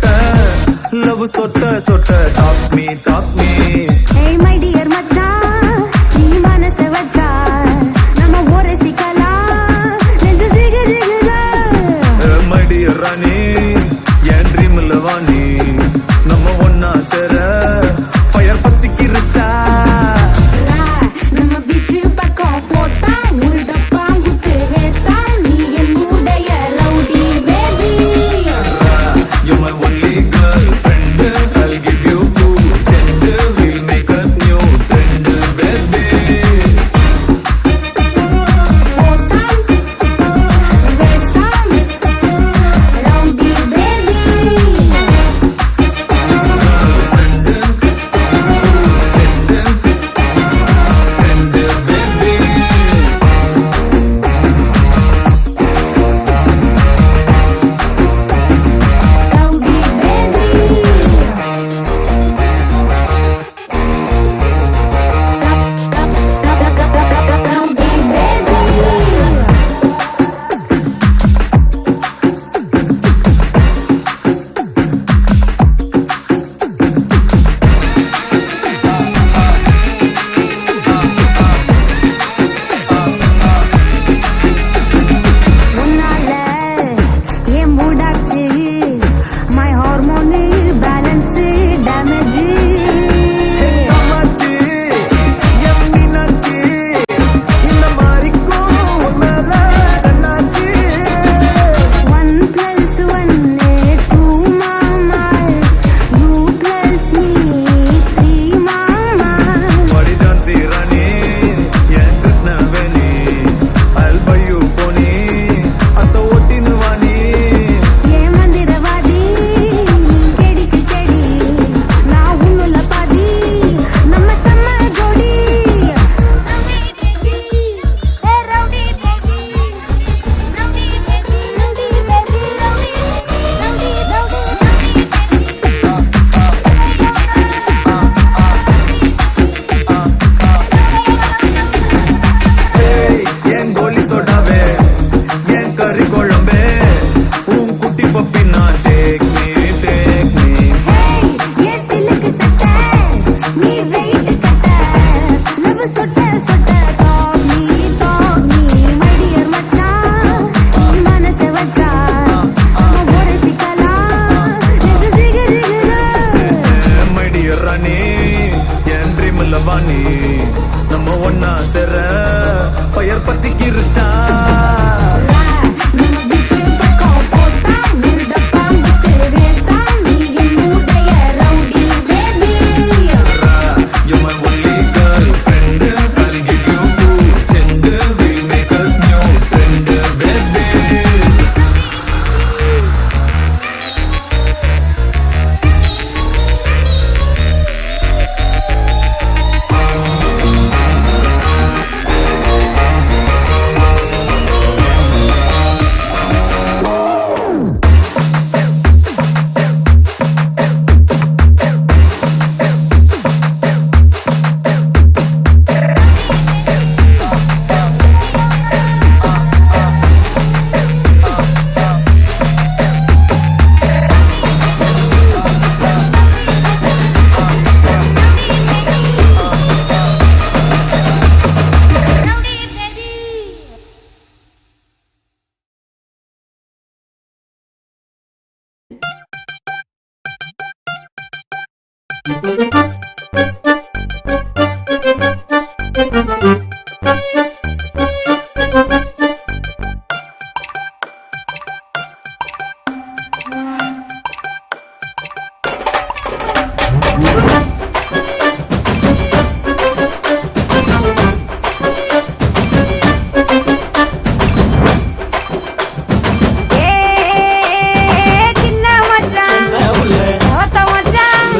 சொட்ட லவ் சொட்ட சொட்ட talk me Hey my dear மச்சான் நீ மனச வச்சா நம்ம ஒரு சிக்கலாம் நெஞ்சு ஜிகு ஜிகுதா my dear ராணி என் ட்ரீம்ல வாணி நம்ம ஒன்னா சேர ஃபயர் பத்திக்கிருச்சா நம்ம பீச் பக்கம் போட்டா ஒரு டப்பா குத்து வேஸ்டா நீ என் உடைய rowdy baby You my only girlfriend I'll give you two cent we'll make us new trend baby போட்டா வேஸ்டா ரவுடி பேபி ரவுடி பேபி உன்னால என் மூடாச்சு my hormone balance damage Kamakshi என் மீனாட்சி இந்த மாதிரிக்கும் உன்னால கண்ணாச்சி 1+1 2 மாமா you plus me 3 மாமா Body Jhansi Rani N Krishnaveni I'll buy you pony அத்த ஓட்டினு வாணி ஏன் மந்திரவாதி கெடிக்கு செடி நான் உன்னுள்ள பாதி நம்ம செம்ம ஜோடி rowdy baby rowdy baby rowdy baby rowdy Hey, என் கோலி சோடாவே என் கறி குழம்பே உன் குட்டி பப்பி நான் take me Hey, ये सिल्क सट्टा நீ வெயிட் கட்ட லவ் சொட்ட சொட்ட talk me my dear மச்சான் நீ மனச வச்சா நம்ம ஒரு சிக்கலாம் நெஞ்சு ஜிகு ஜிகுதா my dear ராணி என் ட்ரீம்ல வாணி நம்ம ஒன்னா சேர ஃபயர் பத்திக்கிருச்சா நம்ம பீச் பக்கம் போட்டா ஒரு டப்பா குத்து வேஸ்டா நீ என் உடைய rowdy baby You my only girlfriend I'll give you two cent we'll make us new trend baby சின்ன மச்சான் சவத்த மச்சான்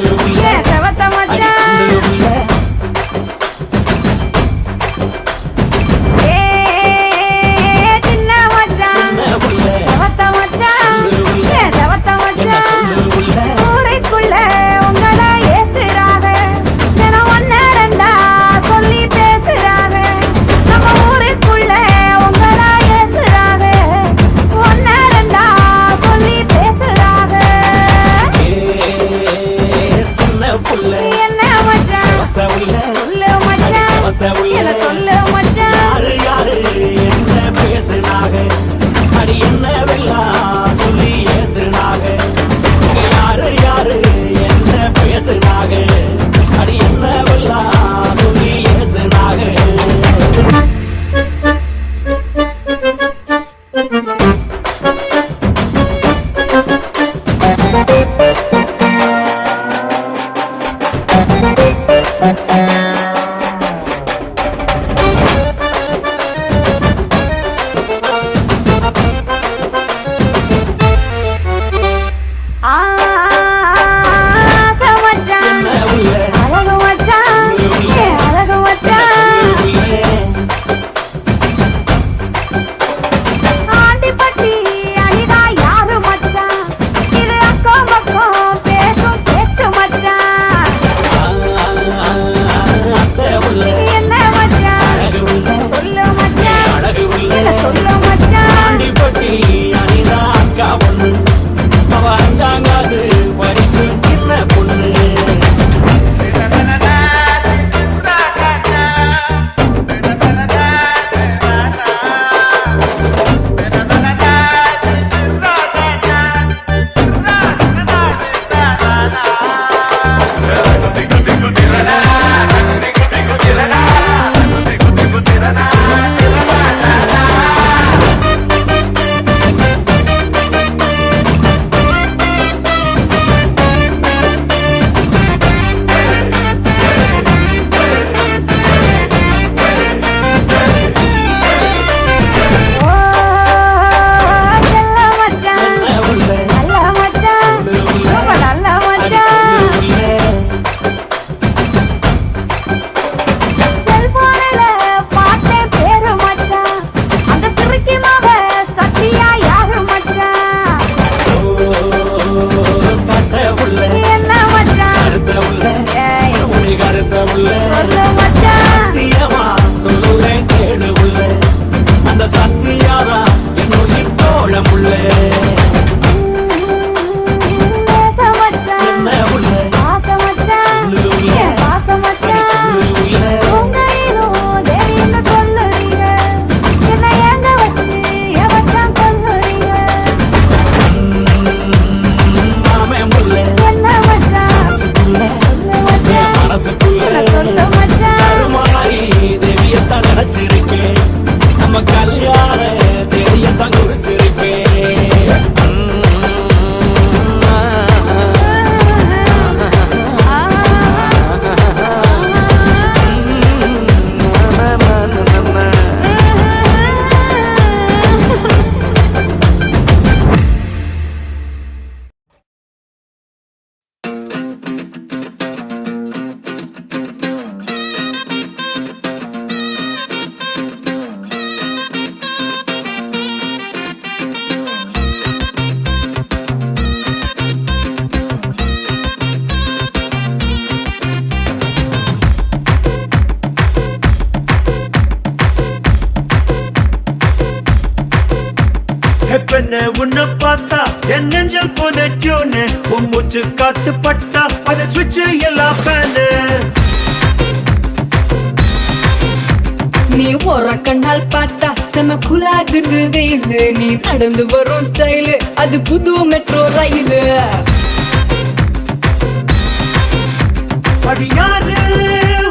பெண்ண உன்னை பார்த்தா என் நெஞ்சல் புதைச்சோன்னு உன் மூச்சு காத்து பட்டா அதை சுவிட்ச் எல்லாம் ஃபேனு நீ ஒரு கண்ணால் பார்த்தா செம குலாகுது வெயிலு நீ நடந்து வரும் ஸ்டைலு அது புது மெட்ரோ ரயிலு அடி யாரு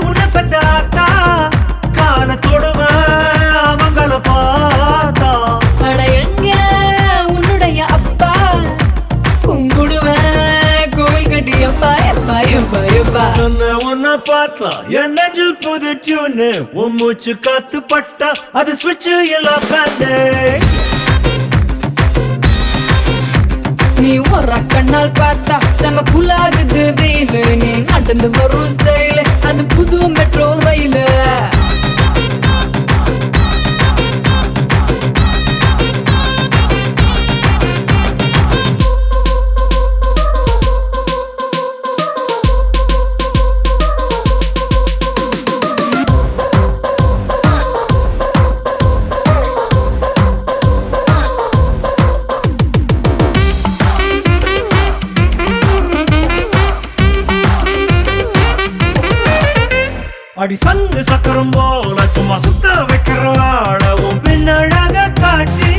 உன்னை பெத்தாத்தா கால தொடுவேன் அவங்கள பார்த்தா அட எங்க உன்னுடைய அப்பா கும்பிடுவேன் கோவில் கட்டி எப்பா எப்பா எப்பா எப்பா உன்னை பார்த்தா என் நெஞ்சில் புது டியூனு உன் மூச்சு காத்து பட்டா அது ஸ்விட்ச் எல்லாம் ஃபேனு நீ ஒரு கண்ணால் பார்த்தா செம குலாகுது வெயிலு நீ நடந்து வரும் ஸ்டைலு அது புது மெட்ரோ ரயிலு அடி சங்கு சக்கரம் போல சும்மா சுத்த வைக்கிறவாட உன் பின்னழக காட்டி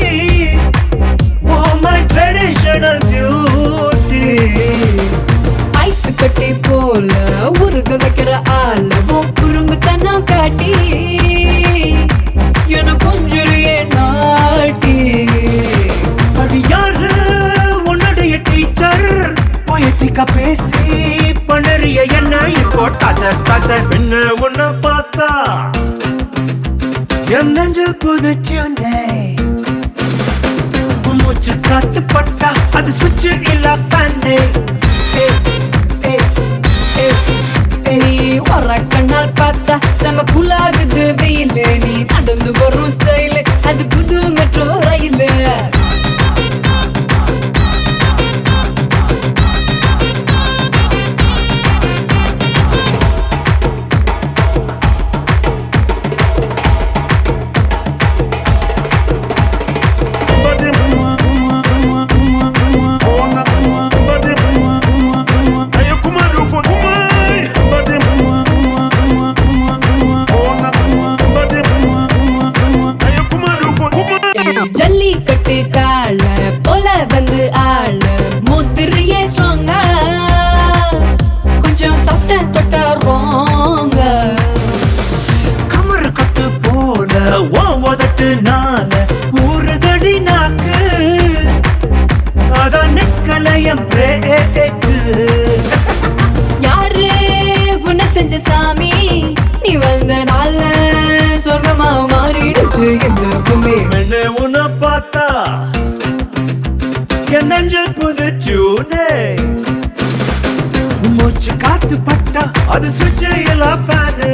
Oh my traditional beauty ice கட்டி போல உருக வைக்கிற ஆள உன் குறும்புத்தனம் காட்டி என கொஞ்சுறியே நாட்டி அடி யாரு உன்னுடைய டீச்சர் பொயட்டிக்கா பேசி பண்ணறிய என்ன இப்போ கதை பின்ன உன்னை பார்த்தா என் நெஞ்சில் புதுச்சுனே மூச்சு காத்து பட்டா அது சுவிட்ச் இல்ல ஃபேனே நீ ஒரு கண்ணால் பார்த்தா செம குலாகுது வெயிலு நீ நடந்து வரும் ஸ்டைலு அது புது மெட்ரோ ரயிலு ஜல்லிக்கட்டு கால போல வந்து ஆள முதிரியே ஸ்ட்ராங்கா கொஞ்சம் சாப்பிட்ட தொட்ட ரோங்க கமர் கட்டு போல ஓதட்டு நால ஊறுதடி நாக்கு அதான் நிக்கலையம் பிரேக்கு யாரு உன்னை செஞ்ச சாமி நீ வந்த நாள் சொர்க்கமா மாறிடுச்சு இந்த பூமி மென்ன உன்னை பார்த்தா என் நெஞ்சில் புது டியூனே மூச்சு காத்து பட்டா அது சுவிட்ச் எல்லாம் ஃபேனு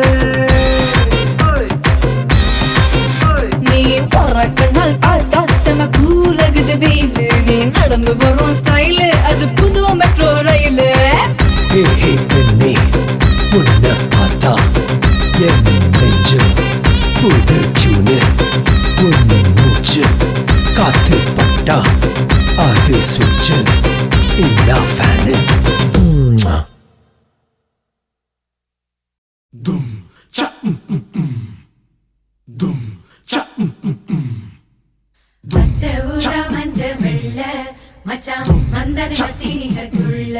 நீ ஒரு கண்ணால் பார்த்தா செம கூலகுது வெயிலு நீ நடந்து வரும் ஸ்டைலு அது புது மெட்ரோ ரயிலு பெண்ணே உன்னை பார்த்தா என் நெஞ்சு புது டியூனு உன் மூச்சு காத்து பட்டா அது சுவிட்ச் இல்ல ஃபேனு தும் ச தும் ச மச்ச ஊதா மஞ்ச வெள்ள மச்சான் வந்தது மச்சினிகத்துள்ள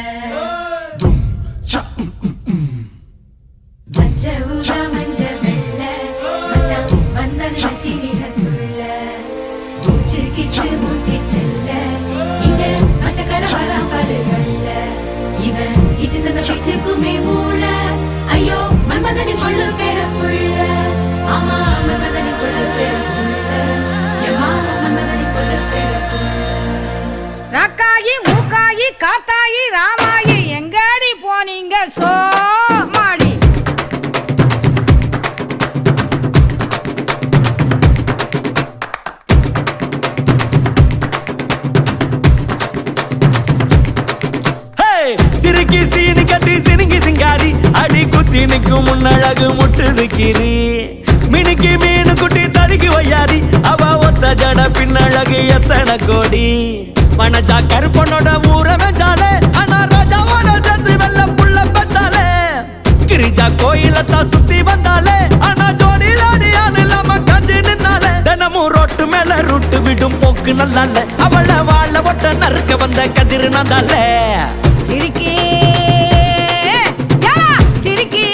தும் ச மச்ச ஊதா மஞ்ச வெள்ள மச்சான் வந்தது மச்சினிகத்துள்ள மூச்சு கிச்சு மூட்டி செல்ல இங்க மச்சக்கர பரம்பரைகள்ல இவன் இச்சு தந்த பிச்சுக்குமே மூல ஐயோ மன்மதனின் கொள்ளு பேர புள்ள ஆமா மன்மதனின் கொள்ளு பேர புள்ள எம்மா மன்மதனின் கொள்ளு பேர புள்ள ரக்காயி மூக்காயி காத்தாயி ராமாயி எங்கடி போனீங்க சோமாடி சிறுக்கி சீனு கட்டி சினுங்கி சிங்காரி அடி குத்தி நிற்கும் முன்னழகு முட்டுது கீரி மினிக்கு மீனு குட்டி தடுக்கி வையாரி அவ ஒத்த ஜட பின்னழகு எத்தனை கோடி மனஜா கருப்பனோட ஊரை வெஞ்சாலே ஆனா ராஜாவோட சேர்ந்து வெள்ள புள்ள பெத்தாலே கிரிஜா கோயிலத்தான் சுத்தி வந்தாலே ஆனா ஜோடி ஜோடியால் இல்லாம கஞ்சி நின்னாலே தினமும் ரோட்டு மேல ரூட்டு விடும் போக்கு நல்லால அவளை வாழ ஒட்ட நறுக்க வந்த கதிர் நந்தாலே சிரிக்கி யாரா சிரிக்கி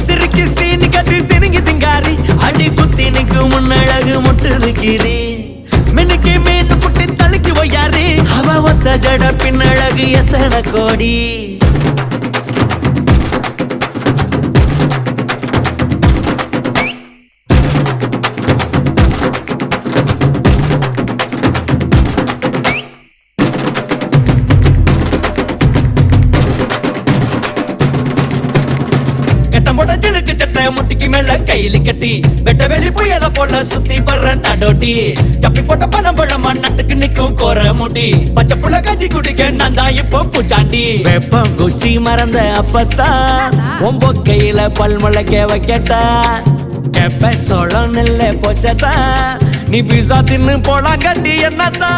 சிரிக்கி சீனி கட்டி சிரிங்கி சிங்காரி அடி குத்தி நிற்கும் முன்னழகு முட்டுது கீரி மினுக்கி மீன் குட்டி தழுக்கி வையாரி அவ ஒத்த ஜட பின்னழகு எத்தனை கோடி ஜிலுக்கு சட்டை முட்டிக்கு மேல கையில கட்டி வெட்ட வெளி புயல போல சுத்தி வர்ற நடோட்டி சப்பி போட்ட பணம் பழமா நட்டுக்கு நிக்கும் கோர முடி பச்சை புள்ள கஞ்சி குடிக்க நான் தான் இப்போ பூச்சாண்டி வெப்பம் குச்சி மறந்த அப்பத்தான் ஒம்போ கையில பல் முளைக்க வைக்கட்டா கெப்ப சோளம் நெல்ல போச்சதா நீ பீசா தின்னு போலாம் கட்டி என்னத்தா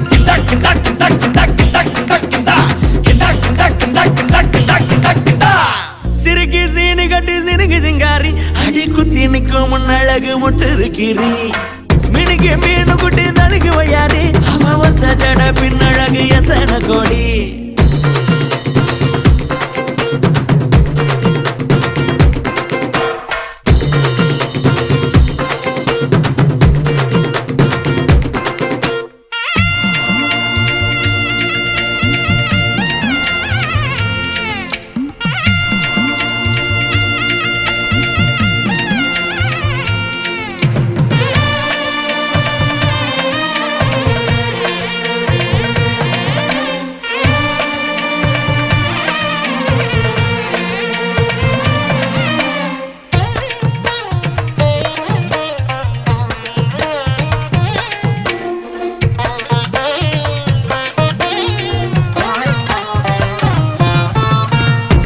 கிண்டா கிண்டா கிண்டா கிண்டா கிண்டா கிண்டா கிண்டா கிண்டா கிண்டா கிண்டா கிண்டா கிண்டா கிண்டா கிண்டா சிரிக்கி சீனி கட்டி சினுக்கு சிங்காரி அடி குத்தி நிற்கும் முன்னழகு முட்டுது கீரி மினுக்கு மீனு குட்டி தடுக்கி வையாரி அவ ஒத்த ஜட பின்னழகு எத்தனை கோடி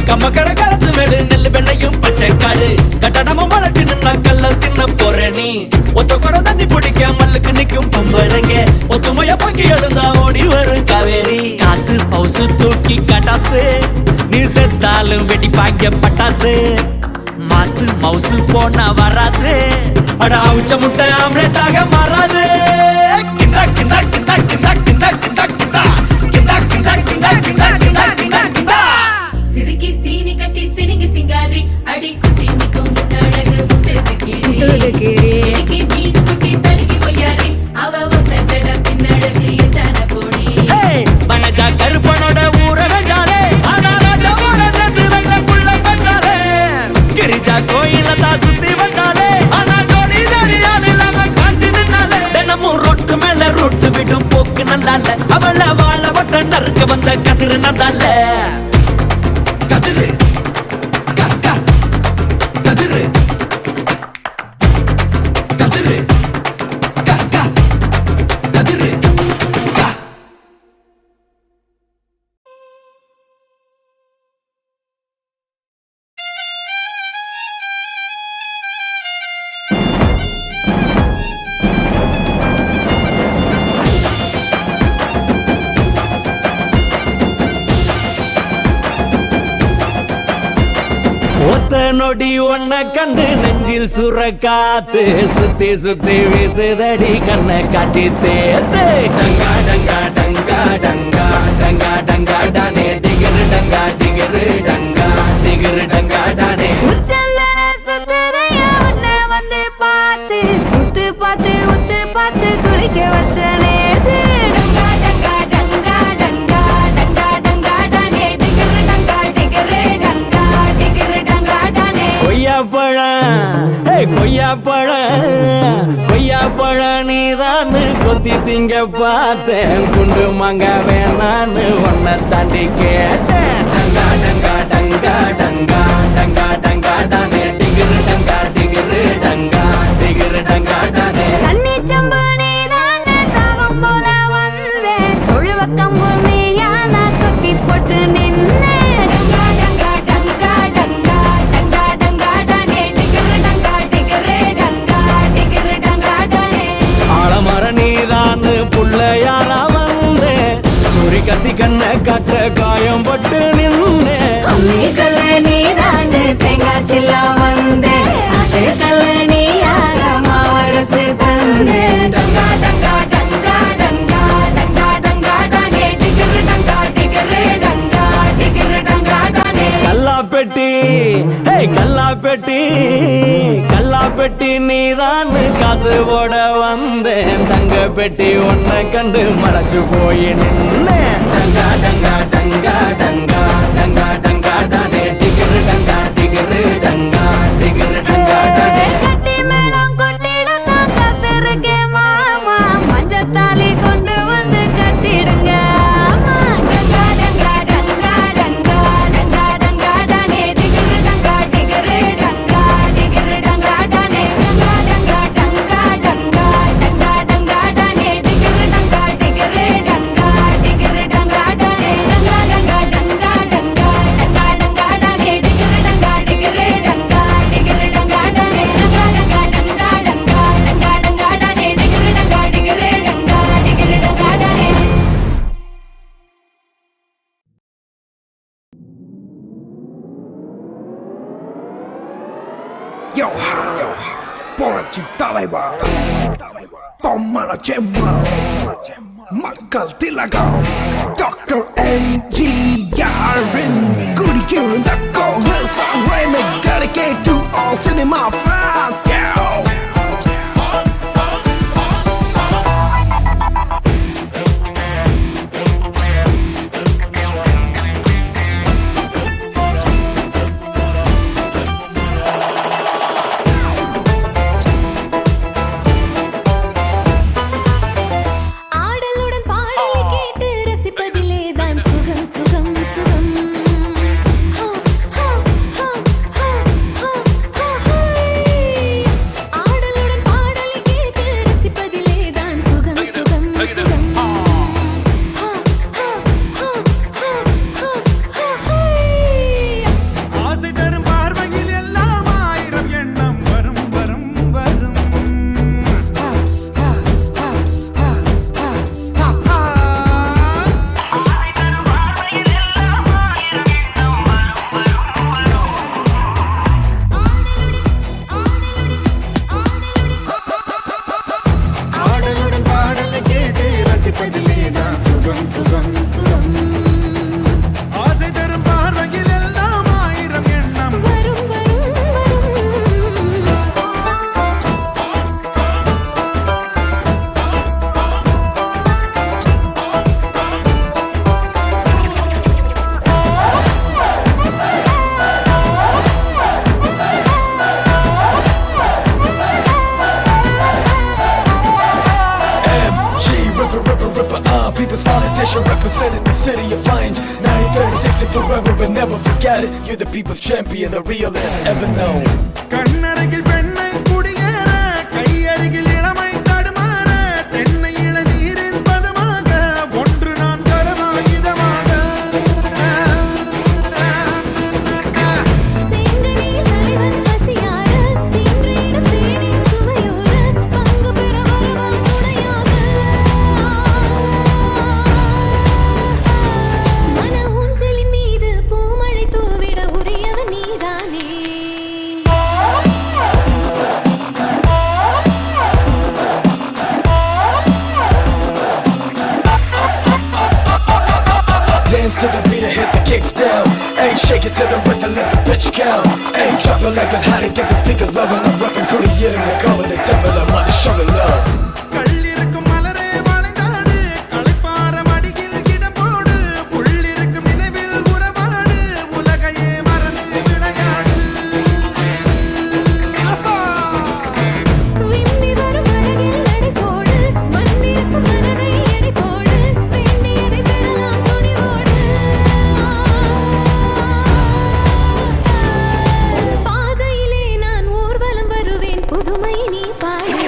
கம்மக்கர காலத்து மேடு நெல்லு வெள்ளையும் பச்சை காடு கட்டடமும் வளர்ச்சி நின்னா கல்ல தின்ன போற நீ ஒத்த கூட தண்ணி பிடிக்க மல்லுக்கு நிக்கும் பொம்பளைங்க ஒத்துமைய பொங்கி எழுந்தா ஓடி வரும் காவேரி காசு பவுசு தூக்கி கட்டாசு நீ செத்தாலும் வெடிப்பாங்க பட்டாசு மாசு மவுசு போனா வராது அட அவுச்ச முட்டை ஆம்லெட்டாக மாறாது கிண்டா கிண்டா கிண்டா கிண்டா கிண்டா கிண்டா கிண்டா கிண்டா கிண்டா கிண்டா கிண்டா கிண்டா கிண்டா கிண்டா சிரிக்கி சீனி கட்டி சினிங்கி சிங்காரி அடி குத்தி நிக்கும் முட்டழகு முட்டுது கீரி எனக்கு மீன் குட்டி தழுகி ஒய்யாரி அவ ஒத்த ஜட பின்னழகு எத்தனை கோடி மனஜா கருப்பனோட ஊரை வெஞ்சாலே ஆனா ராஜாவோட சேர்ந்து வெள்ள புள்ள பெற்றாலே கிரிஜா கோயிலத்தான் சுத்தி வந்தாலே ஆனா ஜோடி ஜோடியால் இல்லாம காஞ்சி நின்னாலே தினமும் ரோட்டு மேல ரூட்டு விடும் போக்கு நல்லால அவளை வாழ வட்ட நறுக்க வந்த கதிர் நந்தால கதிரு கக்கா கதிரு கதிரு கக்கா கதிரு கா ஒத்த நொடி ஒன்ன கண்டு நெஞ்சில் சுர காத்து சுத்தி சுத்தி வீசுதடி கண்ணை காட்டி தேத்து டங்கா டங்கா டங்கா டங்கா டங்கா டங்கா டானே டிகிரு டங்கா டிகிரு டங்கா டிகிரு டங்கா டானே உச்சந்தல சுத்தரையா உன்னை வந்து பார்த்து உத்து பார்த்து உத்து பார்த்து குளிக்க வச்ச நேத்து டங்கா டங்கா டங்கா டங்கா டங்கா டங்கா டானே டிகிரு டங்கா டிகிரு டங்கா டிகிரு டங்கா டானே கொய்யாப்பழம் நீதான் கொத்தி திங்க பார்த்தேன் குண்டு மாங்க வேணான்னு உன்னை தாண்டி கேட்டேன் டங்கா டங்கா டங்கா டங்கா டங்கா டங்கா டானே டிகிரு டங்கா டிகிரு டங்கா டிகிரு டங்கா டானே தண்ணி சம்பு நீதானே தாகம் போல வந்தேன் தொழுவ கம்பு நீயா நான் கொக்கி போட்டு நின்னேன் டங்கா டங்கா டங்கா டங்கா டங்கா டங்கா டானே கண்ணை காட்ட காயம் பட்டு நின்னே அம்மி கல்ல நீதான்னு தேங்காய் சில்லா வந்தே அது கல்ல நீ யார மாவரைச்சு தந்தே டங்கா டங்கா டங்கா டங்கா டங்கா டங்கா டானே டிகிரு டங்கா டிகிரு டங்கா டிகிரு டங்கா டானே கல்லாப்பெட்டி கல்லாப்பெட்டி நீதான் காசு போட வந்தேன் தங்க பெட்டி உன்னை கண்டு மலைச்சு போய் நின்னேன் டங்கா டங்கா டங்கா டங்கா டங்கா டங்கா டானே டிகிரு டங்கா டிகிரு டங்கா டிகிரு டங்கா டானே கட்டி மேளம் கொட்டிட நான் காத்திருக்கேன் மாமா மஞ்சத்தாலி கொண்டு வந்து கட்டிடுங்க டங்கா டங்கா டங்கா டங்கா டங்கா டங்கா டானே டிகிரு டங்கா டிகிரு டங்கா டிகிரு டங்கா டானே டங்கா டங்கா டங்கா டங்கா டங்கா டங்கா டானே டிகிரு டங்கா டிகிரு டங்கா டிகிரு டங்கா டானே டங்கா டங்கா டங்கா டங்கா டங்கா டங்கா டானே டிகிரு டங்கா டிகிரு டங்கா டிகிரு டங்கா டானே டங்கா டங்கா டங்கா டங்கா டங்கா டங்கா டானே டிகிரு டங்கா டிகிரு டங்கா டிகிரு டங்கா டானே Yo ha, போராட்சி தலைவர் பொம்மன செம்மல் மக்கள் திலகம் டாக்டர் எம்ஜிஆரின் குடிக்கிருந்த கோவில் song remix dedicate to all cinema fans. Yo! ஆடலுடன் பாடலை கேட்டு ரசிப்பதிலே தான் சுகம் சுகம் சுகம் ஆடலுடன் பாடலை கேட்டு ரசிப்பதிலே தான் சுகம் சுகம் சுகம் ஆசை தரும் பார்வையில் எல்லாம் ஆயிரம் எண்ணம் வரும் வரும் வரும் ஆடலுடன் பாடலை கேட்டு ரசிப்பதிலே தான் சுகம் சுகம் சுகம் ஆசை தரும் பார்வையில் எல்லாம் ஆயிரம் எண்ணம் வரும் வரும் வரும் People's politician representing the city of Lions 1936 and forever but never forget it. You're the people's champion, the realest ever known. கண்ணருகில் பெண்ணை குடியேற கையருகில் இளமை தடுமாற தென்னை இளநீரின் பதமாக ஒன்று நான் கரமாகிதமாக சேங்கனில் தலைவன் பசியார தின்றிடும் தேனின் சுவையூர பங்கு பெற வருவான் துணையாக மன ஊஞ்சலின் மீது பூமழை தூவிட உரியவன் நீதானே Dance to the beat and hit the kicks down. Ayy, shake it to the rhythm, let the bitch count. Ayy, drop it like it's hot and get the speakers low. And I'm rapping pretty in the cover, the temple of mother showing love. கள்ளிருக்கும் மலரே வளைந்தாடு களைப்பார மடியில் இடம் போடு உள்ளிருக்கும் நினைவில் உறவாடு உலகையே மறந்து விளையாடு விம்மி வரும் அழகில் நடை போடு வந்திருக்கும் மனதை எடை போடு வேண்டியதை பெறலாம் துணிவோடு உன் பாதையிலே நான் ஊர்வலம் வருவேன் புதுமை நீ பாடு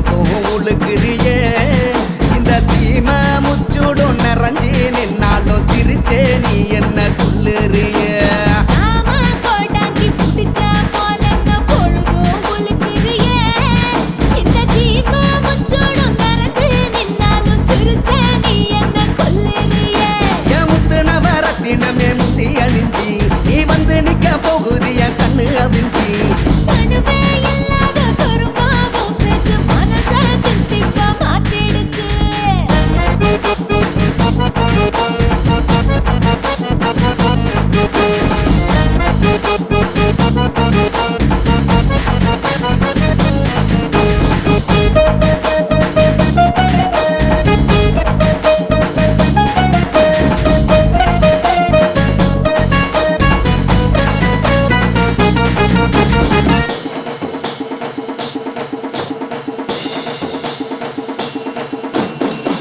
பொழுதும் உழுக்குறியே இந்த சீமை முச்சுடும் நிறைஞ்சி நின்னாலும் சிரிச்சே நீ என்ன குள்ளுறிய ஆமா கோடாங்கி புடிக்க போலங்க பொழுதும் உலுக்குறியே இந்த சீமை முச்சோடும் கரஞ்சு நின்னாலும் சிரிச்ச நீ என்ன கொல்லுறியே என் முத்து நவரத்தினமே முத்தி அணிஞ்சி நீ வந்து நிக்க போகுது என் கண்ணு அவிஞ்சி தனுவே இல்லாத கரும்பாவும் பேச்சு மனசை தித்திப்பா மாத்திடுச்சு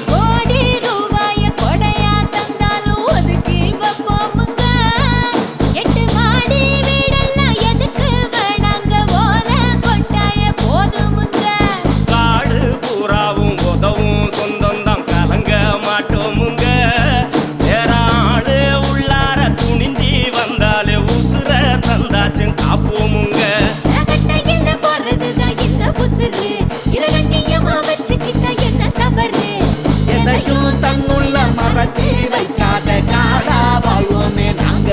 கோடி ரூபாய கொடையா தந்தாலும் ஒதுக்கி வைப்போமுங்க எட்டு மாடி வீடெல்லாம் எதுக்கு வேணாங்க ஓல கொட்டாய போதுமுங்க காடு பூராவும் உதவும் சொந்தம் தான் கலங்க மாட்டோமுங்க வேற ஆளு உள்ளார துணிஞ்சி வந்தாலே உசுர தந்தாச்சும் காப்போமுங்க கட்டையில போறதுதான் இந்த புசுரு இரகட்டியமா வச்சுக்கிட்ட என்ன தவறு எதையும் தன்னுள்ள மறைச்சி வைக்காத காடா வாழ்வோமே நாங்க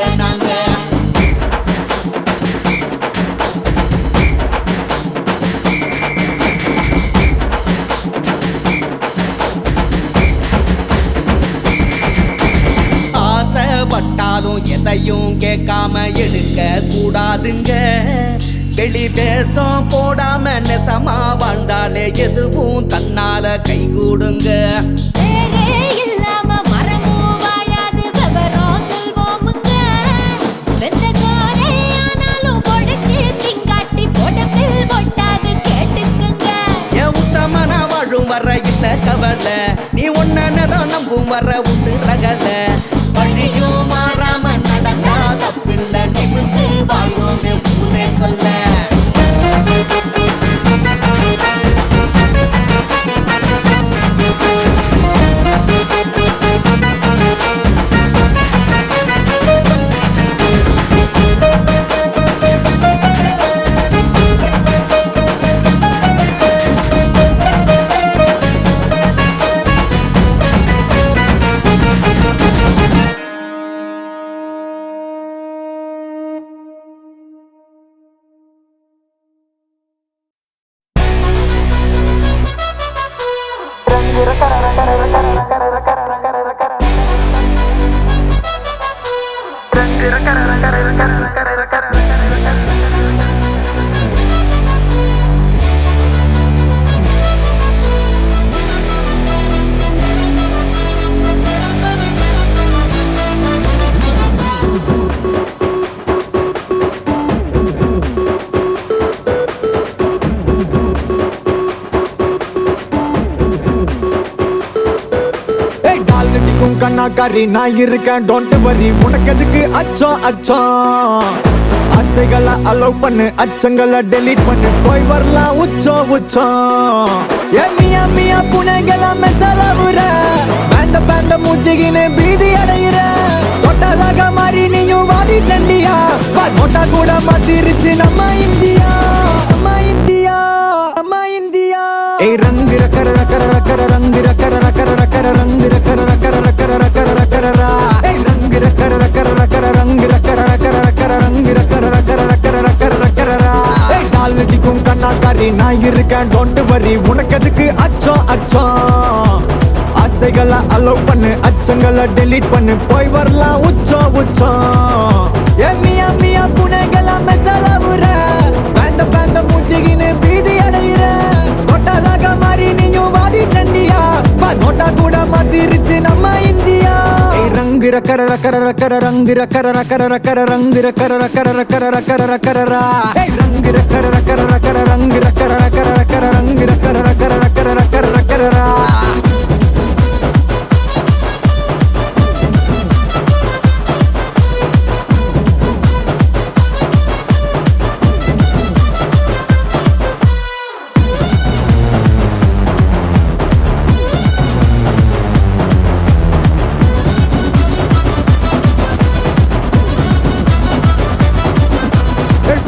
ஆசைப்பட்டாலும் எதையும் கேட்காம எடுக்க கூடாதுங்க வெளி பேசம் போடாம நெசமா வாழ்ந்தாலே எதுவும் தன்னால கைகூடுங்க வேறே இல்லாம மரமும் வாழாது விவரம் சொல்வோமுங்க வெந்த சோரே ஆனாலும் பொடிச்சு திங்காட்டி போடப்பில் ஒட்டாது கேட்டுக்குங்க என் உத்தமன வாழும் வர இல்ல கவலை நீ ஒன்னதான் நம்பும் வர உண்டு ரகல வழியும் மாறாம நடந்தா தப்பில்ல நிமிந்து வாழ்வோமே ஊனே சொல்ல கண்ணாக்காரி நான் இருக்கேன் டோன்ட் வரி உனக்கு எதுக்கு அச்சம் அச்சம் ஆசைகளை அலோவ் பண்ணு அச்சங்களை டெலீட் பண்ணு போய் வரலாம் உச்சம் மியா மியா புனைகளா மெசலவுற பேந்த மூச்சிகின்னு பீதி அடையிற தொட்டலாக மாறி நீயும் வாடி டண்டியா நோட்டா கூட மாத்திருச்சு நம்ம இந்தியா ஏய் ரங்கு ரக்கர ரக்கர ரக்கர ரங்கு ரக்கர ரக்கர ரக்கர ரங்கு ரக்கர ரக்கர ரக்கர ரக்கர ரக்கரரா ஏய் ரங்கு ரக்கர ரக்கர ரக்கர ரங்கு ரக்கர ரக்கர ரக்கர ரங்கு ரக்கர ரக்கர ரக்கர ரக்கர ரக்கரரா ஏய் டால் வெடிக்கும் கண்ணாக்காரி நான் இருக்கேன் டோன்ட் வரி உனக்கு எதுக்கு அச்சம் ஆசைகளை அலோவ் பண்ணு அச்சங்களை டெலீட் பண்ணு போய் வரலாம் உச்சம் மியா மியா புனைகளா மெசலவுற பேந்த மூச்சிகின்னு பீதி அடையிற தொட்டலாக மாறி நீயும் வாடி டண்டியா நோட்டா கூட மாத்திருச்சு நம்ம இந்தியா ரங்கு ரக்கர ரக்கர ரக்கர ரங்கு ரக்கர ரக்கர ரக்கர ரங்கு ரக்கர ரக்கர ரக்கர ரக்கர ரக்கரரா ரங்கு ரக்கர ரக்கர ரக்கர ரங்கு ரக்கர ரக்கர ரக்கர ரங்கு ரக்கர ரக்கர ரக்கர ரக்கர ரக்கரரா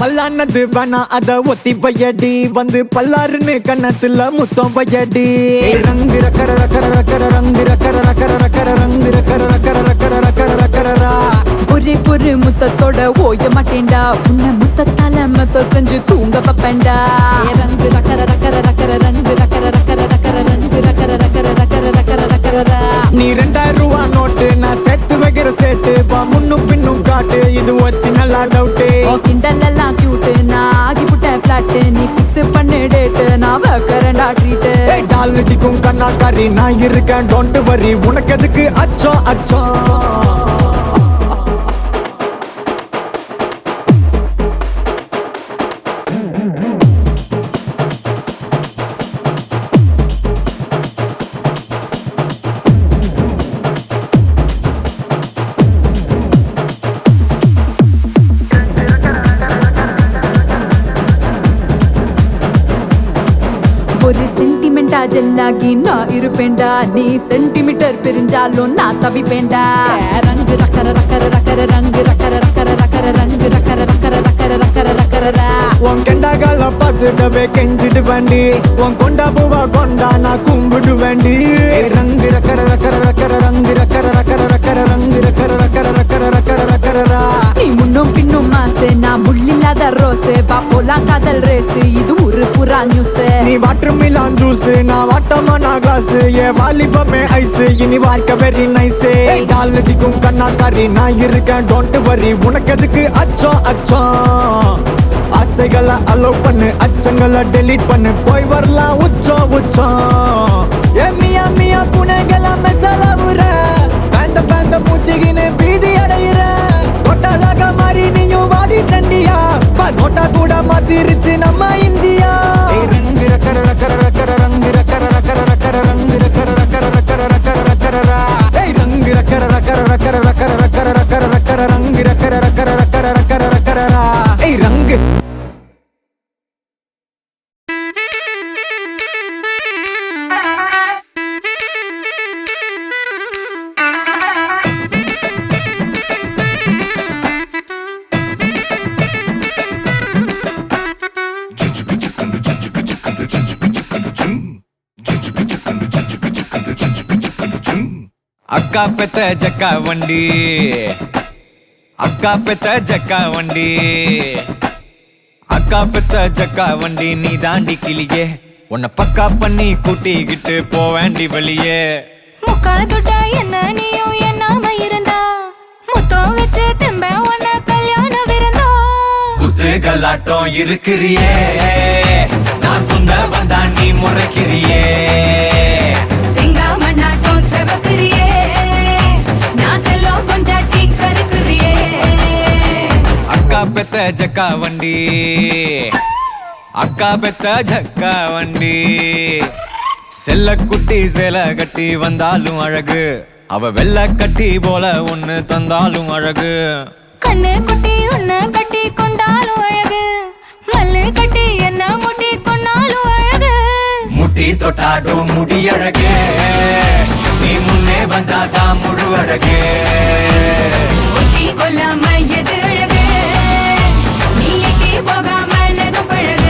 பல்லானது வேணா அத ஒத்தி வையடி வந்து பல்லாருன்னு கண்ணத்துல முத்தம் வையடி ரங்கு ரக்கர ரக்கர ரக்கர ரங்கு ரக்கர ரக்கர ரக்கர ரங்கு ரக்கர ரக்கர ரக்கர ரக்கர ரக்கரா ஒரே பொறு முத்தத்தோட ஓய மாட்டேன்டா உன்னை முத்தத்தால மத்த செஞ்சு தூங்க பப்பேன்டா ரங்கு ரக்கர ரக்கர ரக்கர ரங்கு ரக்கர ரக்கர ரக்கர ரங்கு ரக்கர ரக்கர ரக்கர ரக்கர ரக்கரா நீ 2000 ரூபா நோட்டு நான் சேர்த்து வைக்கிற சேட்டு வா முன்னும் பின்னும் காட்டு இது ஒரிஜினல் டவுட் கிண்டல் எல்லாம் கியூட் நான் ஆகி புட்டேன் பிளாட் நீ பிக்ஸ் பண்ணு டேட் நான் வைக்கிறேன்டா ட்ரீட் டால்டிக்கும் கண்ணாக்காரி நான் இருக்கேன் டோன்ட் வரி உனக்கு எதுக்கு அச்சம் அச்சம் ஒரு சென்டிமெண்டா ஜெல்லாகி நான் இருப்பேன்டா நீ சென்டிமீட்டர் பிரிஞ்சாலும் நான் தவிப்பேன்டா ரங்கு ரக்கர ரக்கர ரக்கர ரங்கு ரக்கர ரக்கர ரக்கர ரங்கு ரக்கர ரக்கர ரக்கர ரக்கர ரக்கரா உன் கெண்டாகால பார்த்துடவே கெஞ்சிடு வேண்டி உன் கொண்டா பூவா கொண்டா நான் கும்பிடு வேண்டி ரங்கு ரக்கர ரக்கர ரக்கர ரங்கு ரக்கர ரக்கர ரக்கர ரங்கு ரக்கர ரக்கர ரக்கர ரக்கர ரக்கரா நீ முன்னும் பின்னும் மாசு நான் முள்ளில்லாத ரோஸ் பாப்போலாம் காதல் ரேஸ் இது ஒரு புறா நியூஸ் நீ வாட்டர் மிலான் ஜூஸ் நான் வாட்டமான கிளாஸ் ஏ வாலிபமே ஐஸ் இனி வாழ்க்கை வெரி நைஸ் டால்டிக்கும் கண்ணாக்காரி நான் இருக்கேன் டோன்ட் வரி உனக்கு எதுக்கு அச்சம் அச்சம் ஆசைகளை அலோவ் பண்ணு அச்சங்களை டெலீட் பண்ணு போய் வரலாம் உச்சம் உச்சம் ஏ மியா மியா புனைகளை மெசலாவுற பேந்த பேந்த மூச்சிகின்னு பீதி அடையிற கொட்டாலாக மாறி நீயும் வாடி டண்டியா நோட்டா கூட மாத்திருச்சு நம்ம இந்தியா ரங்கு ரக்கர ரக்கர ரக்கர ரங்கு ரக்கர ரக்கர ரக்கர ரங்கு ரக்கர ரக்கர ரக்கர ரக்கர ரக்கரா ரங்கு ரக்கர ரக்கர ரக்கர ரக்கர ரக்கர ரக்கர ரக்கர ரங்கு ரக்கர ரக்கர ரக்கர ரக்கர ரக்கரா ரங்கு அக்கா பெத்த ஜக்கா வண்டி அக்கா பெத்த ஜக்கா வண்டி அக்கா பெத்த ஜக்கா வண்டி நீ தாண்டி கிளியே உன்னை பக்கா பண்ணி கூட்டிக்கிட்டு போவேண்டி வெளியே முக்கா தொட்டா என்ன நீயும் என்னாம இருந்தா முத்தம் வச்சு திரும்ப உன்ன கல்யாணம் விருந்தா குத்து கல்லாட்டம் இருக்கிறியே நான் குந்த வந்தா நீ முறைக்கிறியே சிங்காமண்ணாட்டம் செவக்கிறியே நான் செல்லம் கொஞ்சம் டீ கருக்குறியே அக்கா பெத்த ஜக்கா வண்டி அக்கா பெத்த ஜக்கா வண்டி செல்ல குட்டி சேல கட்டி வந்தாலும் அழகு அவ வெள்ள கட்டி போல ஒண்ணு தந்தாலும் அழகு கண்ணு குட்டி உன்ன கட்டி கொண்டாலும் அழகு மல்லு கட்டி என்ன முட்டி கொண்டாலும் அழகு முட்டி தொட்டாடும் முடி அழகு நீ முன்னே வந்தாதான் முழு அழகு முட்டி கொல்லாம எது அழகு நீ எட்டி போகாம நெகு பழகு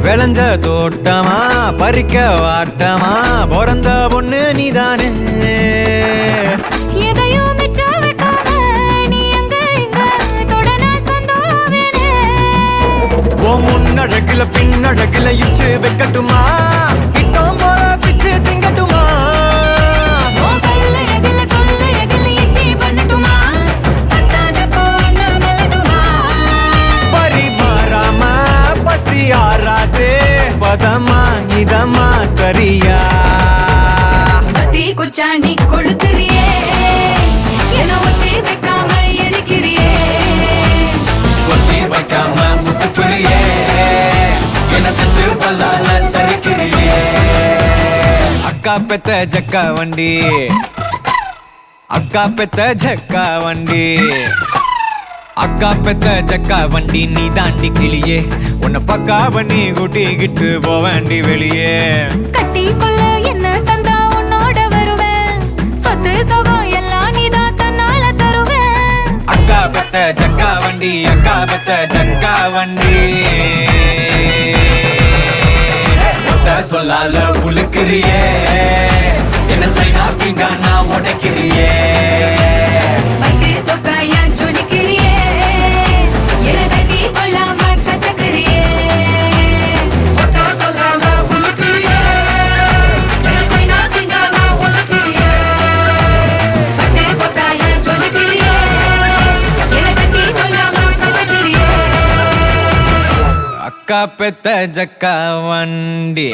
விளைஞ்ச தோட்டமா பறிக்க வாட்டமா பிறந்த பொண்ணு நீதானே எதையும் மிச்சம் வைக்காம நீ அங்க இங்க தொடன சந்தோவேனே உன் முன்னழகுல பின்னழகுல இச்சு வைக்கட்டுமா கிட்டம் போல பிச்சு திங்கட்டுமா உன் கல்லழகுல சொல்லழகுல இச்சி பண்ணட்டுமா பத்தாதப்போ ஒண்ணு மெல்லட்டுமா பரிமாறாம பசி ஆறாத பதமா இதமா கரியா கத்தி குச்சாண்டி கொளுத்துறியே என்ன ஒத்தி வைக்காம எரிக்கிறியே கொத்தி வைக்காம முசுக்குறியே என்ன தத்து பல்லால சரிக்கிறியே அக்கா பெத்த ஜக்கா வண்டி அக்கா பெத்த ஜக்கா வண்டி அக்கா பெத்த ஜக்கா வண்டி நீ தாண்டி கிளியே உன்னை பக்கா பண்ணி கூட்டிக்கிட்டு போவேண்டி வெளியே கட்டி கொள்ள என்ன தந்தா உன்னோட வருவேன் சொத்து சுகம் எல்லாம் நீதான் தன்னால தருவேன் அக்கா பெத்த ஜக்கா வண்டி அக்கா பெத்த ஜக்கா வண்டி மொத்த சொல்லால உழுக்கிறியே என்ன சைனா பிங்கானா உடைக்கிறியே பட்டு சொக்காய ஜொலிக்கிறியே என்ன கட்டி கொள்ளாம கசக்கிறியே மொத்த சொல்லால உழுக்கிறியே என்ன சைனா பிங்கானா உடைக்கிறியே பட்டு சொக்காய ஜொலிக்கிறியே என்ன கட்டி கொள்ளாம கசக்கிறியே அக்கா பெத்த ஜக்கா வண்டி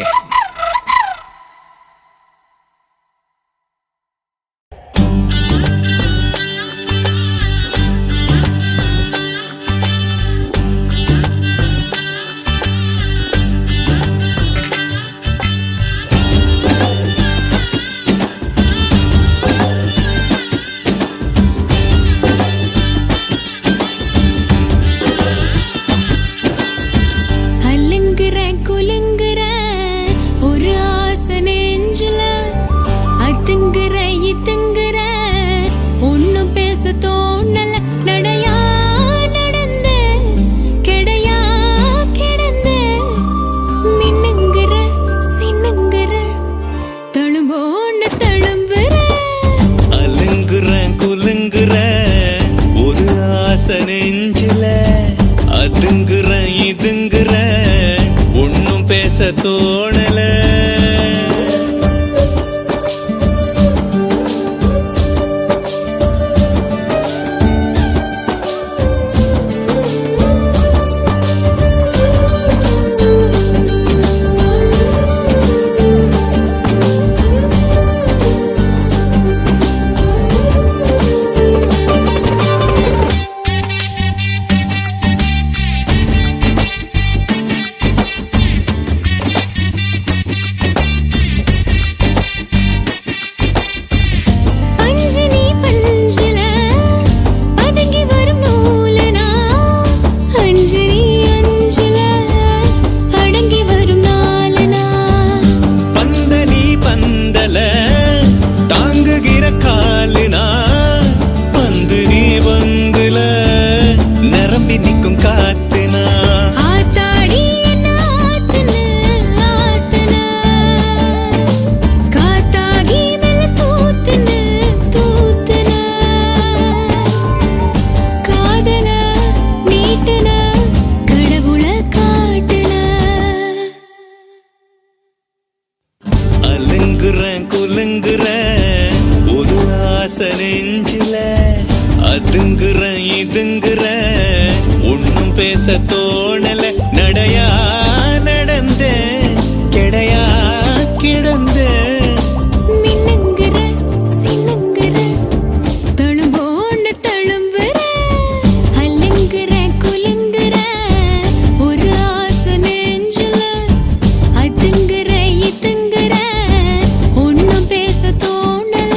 அலுங்குற குலுங்குற ஒரு ஆசை நெஞ்சுல அதுங்குற இதுங்குற ஒன்னும் பேச தோணல நடையா நடந்த கிடையா கிடந்த மின்னுங்குற சின்னுங்குற தழும்போன்னு தழும்புற அலுங்குற குலுங்குற ஒரு ஆசை நெஞ்சில அதுங்குற இதுங்குற ஒன்னும் பேச தோணல பஞ்சினி பஞ்சில பதுங்கி வரும் நூலனா அஞ்சினி அஞ்சுல அடங்கி வரும் நாளனா பந்தலி பந்தல தாங்குகிற காலுனா பந்து நீ பந்துல நிரம்பி நிற்கும் காத்துனா ஆத்தாடி என்ன ஆத்துன ஆத்துன காத்தாகி மேல தூத்துன தூத்துன காதல நீட்டுன கடவுள காட்டுன அலுங்குற குலுங்குற ஒரு ஆசை நெஞ்சில அதுங்குற இதுங்குற ஒன்னும் பேச தோணல நடையா நடந்த கிடையா கிடந்த மின்னுங்குற சின்னுங்குற தழும்போன்னு தழும்புற அலுங்குற குலுங்குற ஒரு ஆசை நெஞ்சுல அதுங்குற இதுங்குற ஒன்னும் பேச தோணல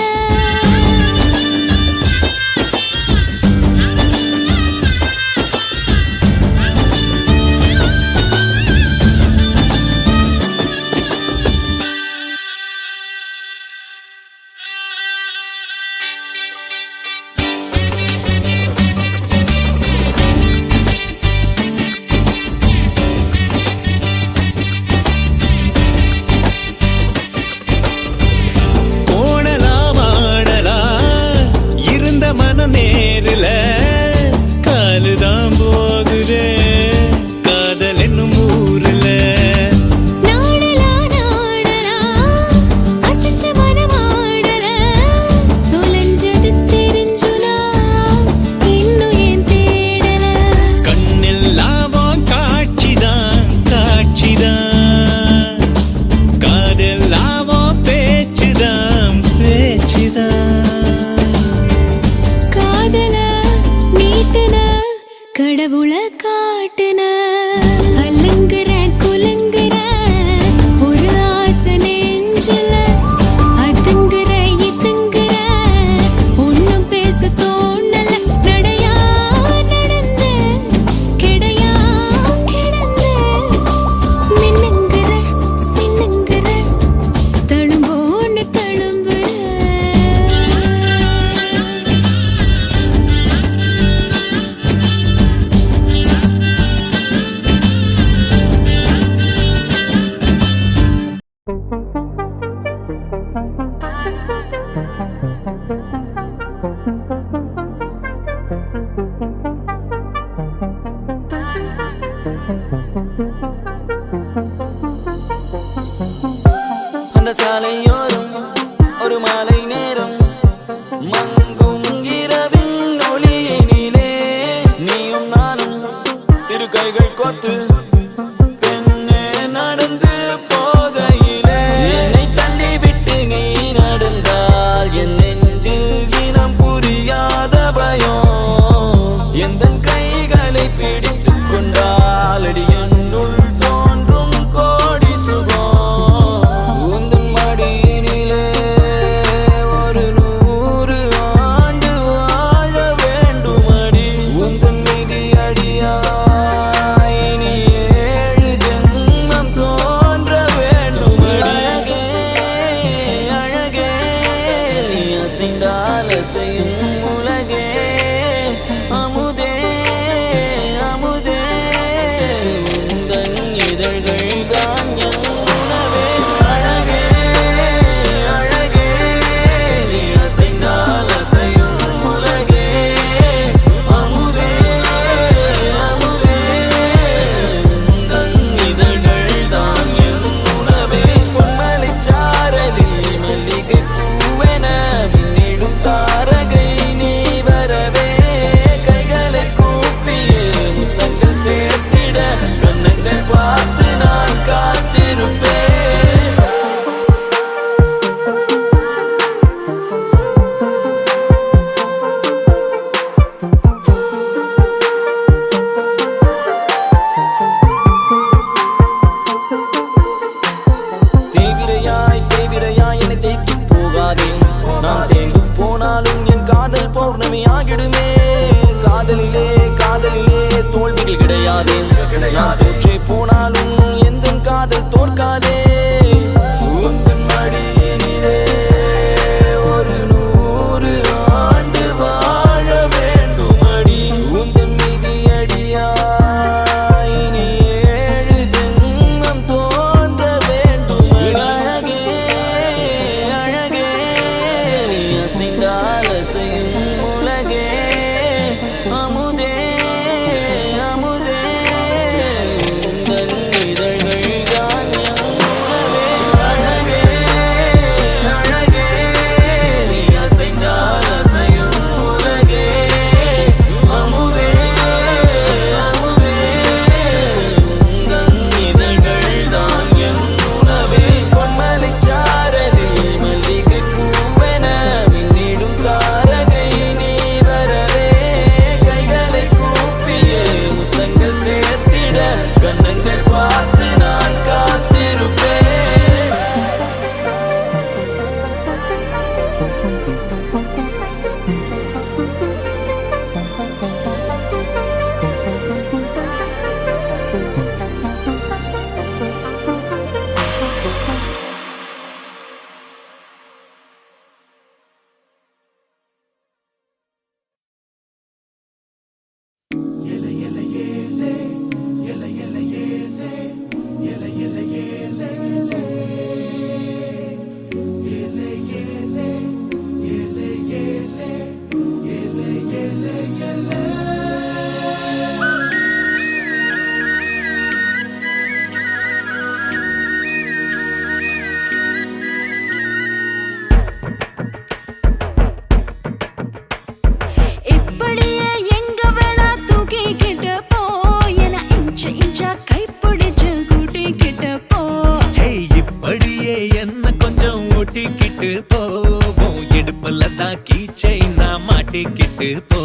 அந்த சாலையோரம் ஒரு மாலை நேரம் மங்கும் இரவின் ஒளியினிலே நீயும் நானும் இரு கைகள் கோர்த்து பெண்ணே நடந்து போகையிலே என்னை தள்ளிவிட்டு நீ நடந்தால் என் நெஞ்சில் இனம் புரியாத பயம் எந்தன் கைகளை பிடித்துக் கொண்டால் அடி என்னுள் தோன்றும் கோடி சுகம் உந்தன் மடியினிலே ஒரு 100 ஆண்டு வாழ வேண்டும் அடி உந்தன் மீதி அடியாய் இனி 7 ஜென்மம் தோன்ற வேண்டும் அழகே அழகே நீ அசைந்தால் அசையும் உலகே அமுதே அமுதே உந்தன் இதழ்கள் தான் என் உணவே அழகே அழகே நீ அசைந்தால் அசையும் உலகே அமுதே அமுதே உந்தன் இதழ்கள் தான் என் உணவே பொன்மலைச் சாரலில் மல்லிகை பூவென விண்ணிடும் தாரகை நீ வரவே கைகளை கூப்பியே முத்தங்கள் சேர்த்திட கண்ணங்கள் பார்த்து நான் காத்திருப்பேன் தேவிரையாய் என்னை தேக்கி போகாதே நான் தேங்கு போனாலும் என் காதல் பௌர்ணமியாகிடுமே காதலிலே காதலிலே தோல்விகள் கிடையாதே நான் தோற்றே போனாலும் எந்த காதல் தோற்காதே உந்தன் மடியினிலே ஒரு 100 ஆண்டு வாழ வேண்டும் அடி உந்தன் மீதி அடியாய் இனி 7 ஜென்மம் தோன்ற வேண்டும் அழகே அழகே நீ அசைந்தால் அசையும் உலகே அமுதே அமுதே உந்தன் இதழ்கள் தான் என் உணவே அழகே அழகே நீ அசைந்தால் அசையும் உலகே அமுதே அமுதே உந்தன் இதழ்கள் தான் என் உணவே பொன்மலைச் சாரலில் மல்லிகை பூவென விண்ணிடும் தாரகை நீ வரவே கைகளை கூப்பியே முத்தங்கள் சேர்த்திட கண்ணங்கள் பார்த்து நான் காத்திருப்பேன் இப்படியே எங்க வேணா தூக்கிக்கிட்டு போ என இன்ச்சா கைப்பிடிச்சு கூட்டிக்கிட்டு போ இப்படியே என்ன கொஞ்சம் ஓட்டிக்கிட்டு போவோம் இடுப்புல தான் கீச்சை நான் மாட்டிக்கிட்டு போ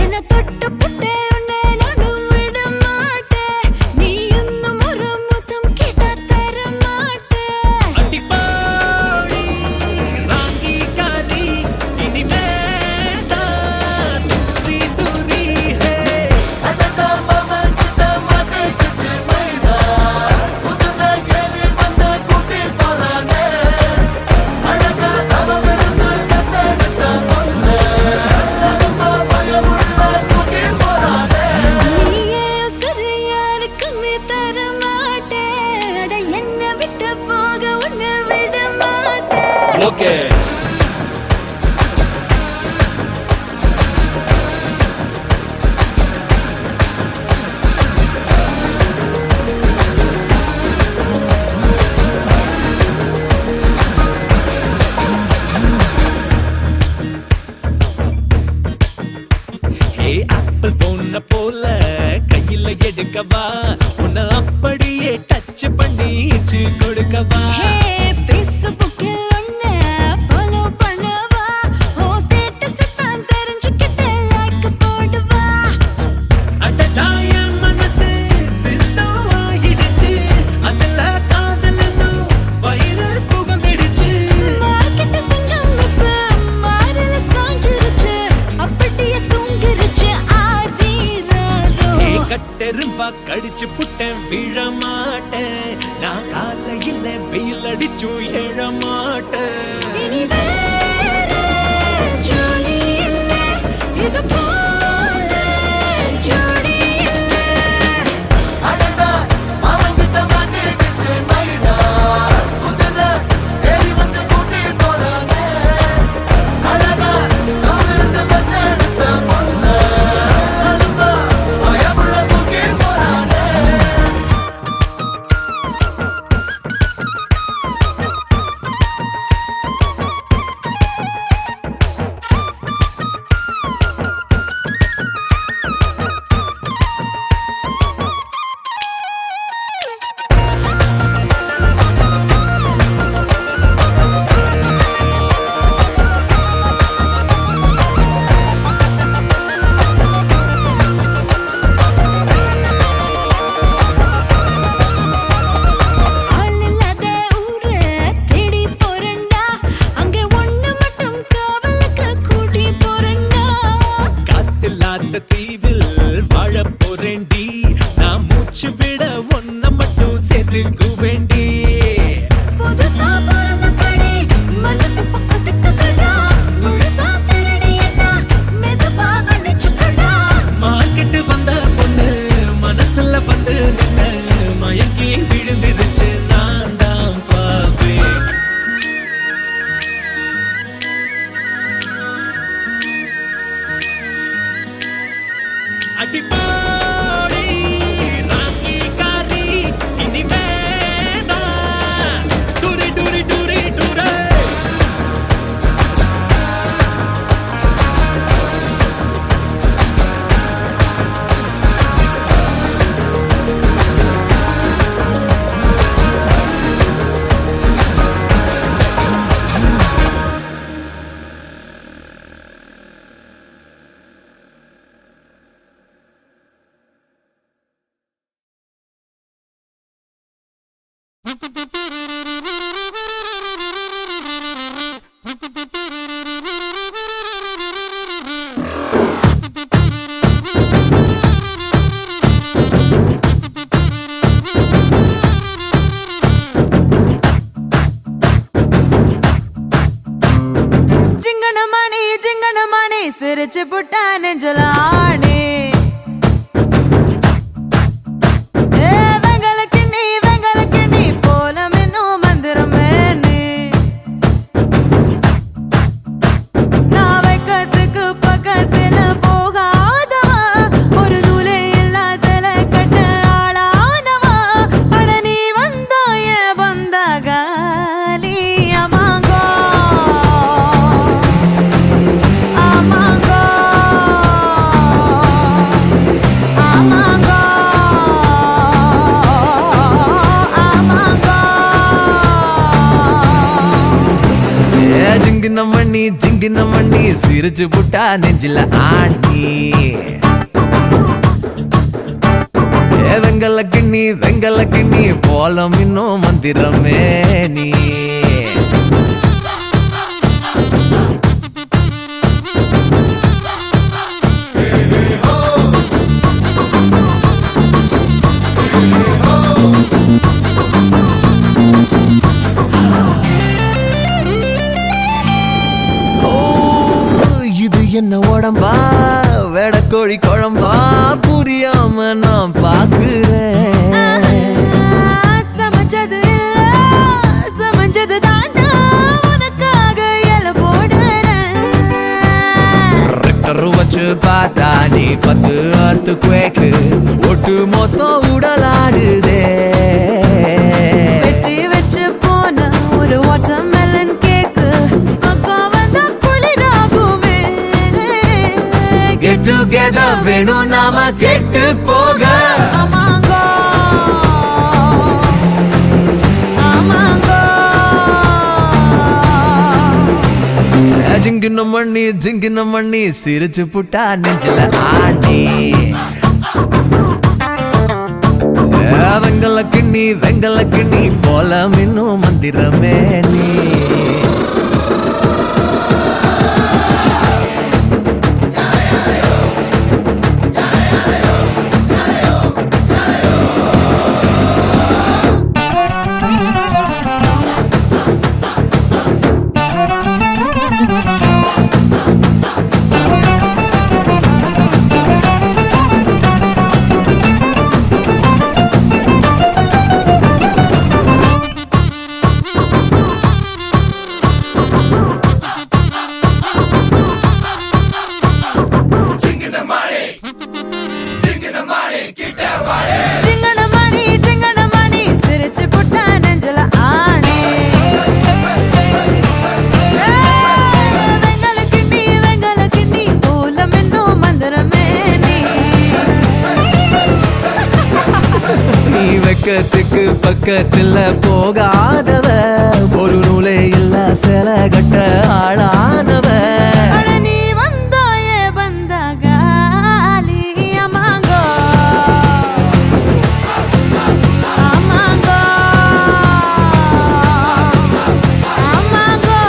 என தொட்டு புட்டே உன்னை நானும் விட மாட்டேன் நீ இன்னும் ஒரு முத்தம் கேட்டா தர மாட்டேன் அடிப்பாடி ராங்கி காரி இனிமேதான் தூரி தூரி ஹே நீயே சரியாருக்குமே தர மாட்டேன் அட என்ன விட்டு போக உன்னை விட மாட்டேன் ஓகே எடுக்கவா உன்னை அப்படியே டச் பண்ணிச்சு கொடுக்கவா Facebookல உன்னை follow பண்ணவா உன் status தான் தெரிஞ்சுக்கிட்டு like போடுவா அடடாய மனசு சிஸ்டம் ஆயிடுச்சு அதுல காதலன்னு வைரஸ் புகுந்துடுச்சு மார்க்கெட் சிங்கம் இப்ப மாறல சாஞ்சிருச்சு அப்படியே தூங்கிருச்சு ஆதிரோ கட்டெரும்பா கடிச்சு புட்டேன் விழ மாட்டேன் நான் காலையில வெயில் அடிச்சும் எழ மாட்டேன் இனி வேற ஜோடி இல்ல இது போல ஜோடி இல்ல தீவில் வாழ போறேண்டி நான் மூச்சு விட ஒன்ன மட்டும் சேர்த்துக்கு வேண்டி புதுசா பிறந்தபடி மனசு பக்கத்துக்கு கடா முழுசா திருடி எல்லாம் மெதுவா அணைச்சுக்கடா மார்க்கெட்டு வந்த பொண்ணு மனசுல வந்து நின்ன மயங்கி விழுந்துருச்சு நான் தான் பாவே அடிப்போடி ராக்கி காரி இனிமேதா டூரி டூரி டூரி டூரே ஜிங்கனமணி சிரிச்சு புட்டா நெஞ்சல ஆணி வெங்கல கிண்ணி போல மின்னும் மந்திரமே நீ நான் வைக்கிறதுக்கு பக்கத்துல போகாதவா ஒரு நூலே இல்லா சில கட்ட ஆளானவா அட நீ வந்தாய வந்தாகாலி அமாங்கோ அமாங்கோ அமாங்கோ அமாங்கோ ஜிங்கின மண்ணி சிரிச்சு புட்டா நெஞ்சில ஆண்டி வெங்கல கிண்ணி போலம் இன்னும் மந்திரமே நீ என்ன உடம்பா வெடக்கோழி குழம்பா புரியாம நான் பாக்குறேன் சமைச்சது தாண்டா உனக்காக இல போடுறேன் ரெக்கரு வச்சு பார்த்தா நீ 10 அத்து குவேக்கு ஒட்டு மொத்தம் உடலாடுதே வெற்றி வச்சு போன ஒரு வாட்டர்மெலன் கேக்கு அக்கா வந்தா குளிராகுமே கெட்ட டுகெதர் வேணும் நாம கெட்டு போக ஆமாங்கோ ஆமாங்கோ ஜிங்கின மண்ணி சிரிச்சு புட்டா நெஞ்சில ஆண்டி வெங்கல கிண்ணி போல மின்னும் மந்திரமே நீ சிங்கனமணி சிரிச்சு புட்டா நெஞ்சல ஆணே வெங்கல கிண்ணி போல மின்னும் மந்திரமே நீ வெக்கத்துக்கு பக்கத்துல போகாதவ ஒரு நூலே இல்ல சில கட்ட ஆளானவ நீ வந்தாயே வந்தாகாலி அமாங்கோ அமாங்கோ அமாங்கோ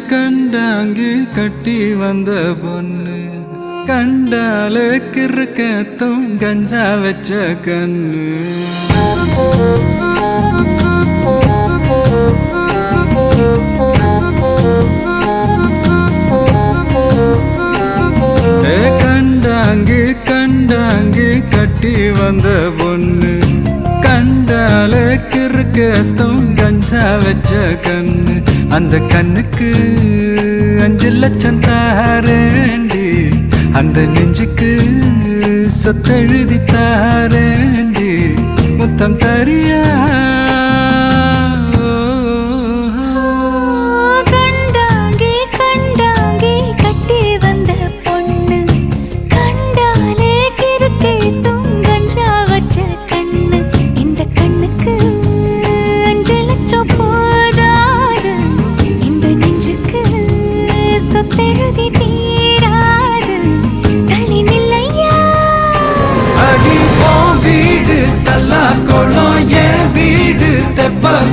கண்டாங்கு கட்டி வந்த பொண்ணு கண்டால கிறுக்கத்தும் கஞ்சா வச்ச கண்ணு கண்டாங்கு கட்டி வந்த பொண்ணு கண்டால கிறுக்கத்தும் கஞ்சா வச்ச கண்ணு அந்த கண்ணுக்கு 5 லட்சம் தாரேண்டி அந்த நெஞ்சுக்கு சொத்தெழுதி தாரேண்டி முத்தம் தரியா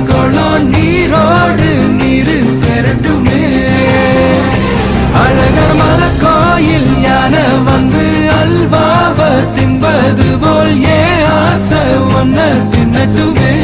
குளம் நீரோடு நீரு செரட்டுமே அழகர் மலை கோயில் யானை வந்து அல்வாவ தின்பது போல் ஏ ஆசை ஒன்ன தின்னட்டுமே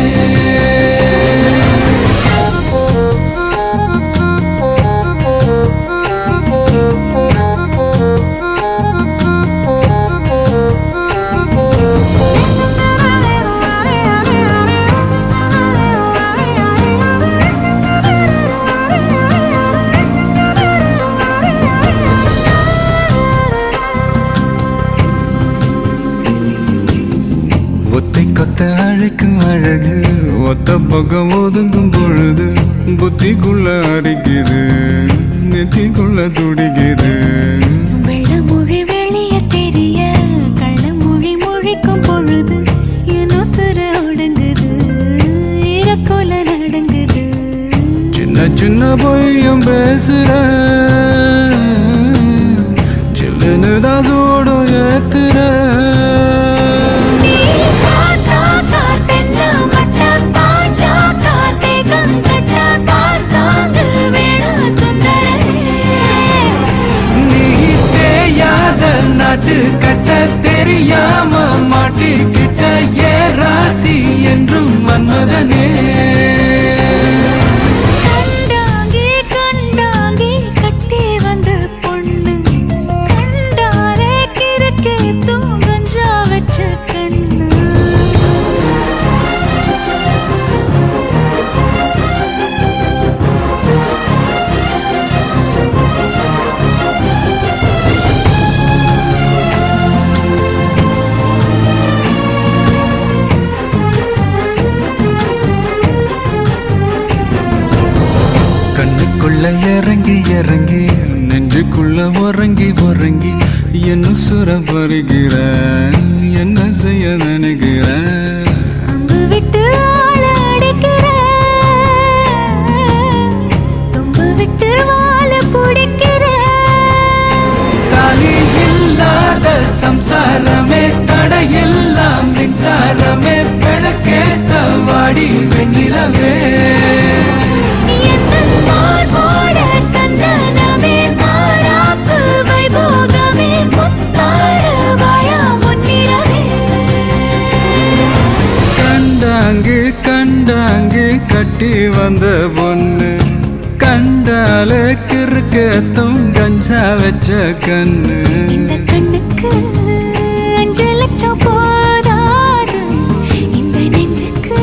அழைக்கும் அழகு ஒத்த பக்கம் ஒதுங்கும் பொழுது புத்திக்குள்ள அரிக்குது நெத்திக்குள்ள துடிக்குது வெள்ளமொழி வெளிய தெரிய கள்ளமொழி மொழிக்கும் பொழுது என் உசுறு ஒடுங்குது இறக்கோல நடங்குது சின்ன சின்ன பொய்யும் பேசுற சில்லுன்னு தான் சூடும் ஏத்துற காத்தென்ன மட்ட பாஞ்ச இறங்கி இறங்கி நெஞ்சுக்குள்ள உறங்கி உறங்கி என்ன சுர வருகிற என்ன செய்ய நினைக்கிற அம்பு விட்டு ஆள அடிக்கிற தும்பு விட்டு வாழ பிடிக்கிற தாலி இல்லாத சம்சாரமே தடையெல்லாம் மின்சாரமே பிழக்கேத்த வாடி வெண்ணிலவே சந்தனமே மாறாப்பு வைபோகமே முத்தார வாயா முன்னிறவே கண்டாங்கு கண்டாங்கு கட்டி வந்த பொண்ணு கண்டால கிறுக்கத்தும் கஞ்சா வச்ச கண்ணு இந்த கண்ணுக்கு 5 லட்சம் போதாது இந்த நெஞ்சுக்கு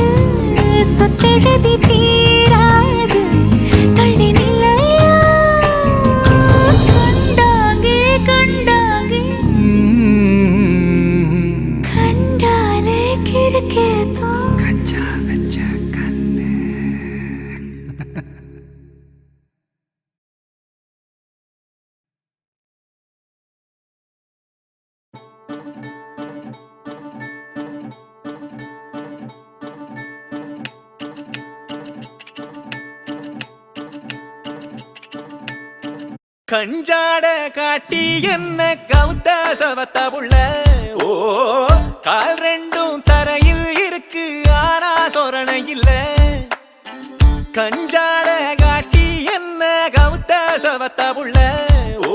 சொத்தெழுதி தீராது தள்ளி நிலையா கண்டாங்கே கண்டாங்கே கண்டாலே கிறுக்கேதோ கஞ்சா வச்ச கண்ணு கஞ்சாட காட்டி என்ன கவுத்த சவத்த புள்ள ஓ கால் ரெண்டும் தரையில் இருக்கு ஆனா சொரணை இல்ல கஞ்சாட காட்டி என்ன கவுத்த சவத்த புள்ள ஓ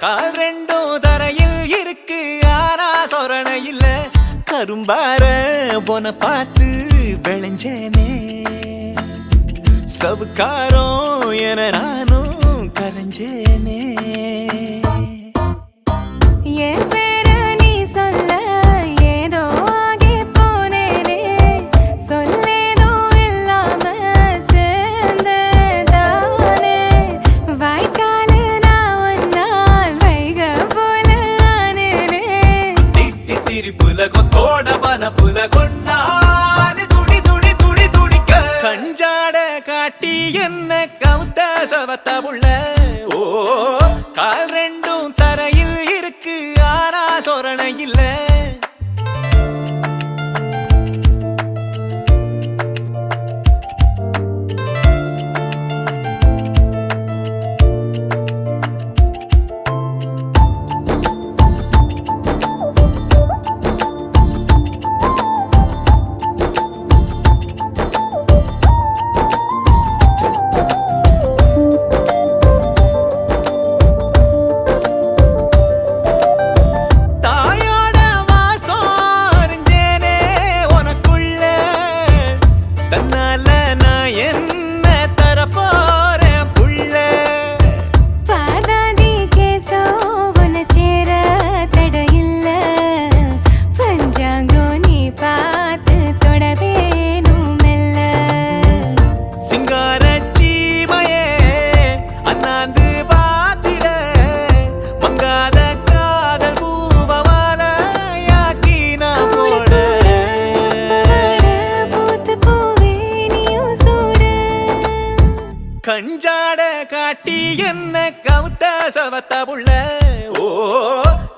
கால் ரெண்டும் தரையில் இருக்கு ஆனா சொரணை இல்ல கரும்பார போன பார்த்து விளைஞ்சேனே சவுக்காரம் என நானும் கரைஞ்சேனே என் பேரு நீ சொல்ல ஏதோ ஆகி போனேனே சொல்லேதோ இல்லாம சேர்ந்ததானே வாய்க்காலு நான் ஒன்னால் வைக போல ஆனேனே திட்டி சிரிப்புல கொத்தோட பனப்புல கொண்டாடு துடி துடி துடி துடிக்க கஞ்சாட காட்டி என்ன கவுத்த சவத்த புள்ள ஓ கால் ரெண்டும் தரையில் இருக்கு ஆனா சொரணை இல்ல தாயோட வாசம் அறிஞ்சேனே உனக்குள்ள தன்னால நான் என்ன தரப்போறேன் புள்ள பாதாதி கேசோ உன சேர தடையில்ல பஞ்சாங்கோ நீ பார்த்து தொடவேனும் மெல்ல சிங்கார சீமையே அண்ணாந்து பாத்திட மங்காத காதல் பூவமாலையாக்கி நான் போட பூத்து பூவே நீயும் சூட கஞ்சாட காட்டி என்ன கவுத்த சவத்த புள்ள ஓ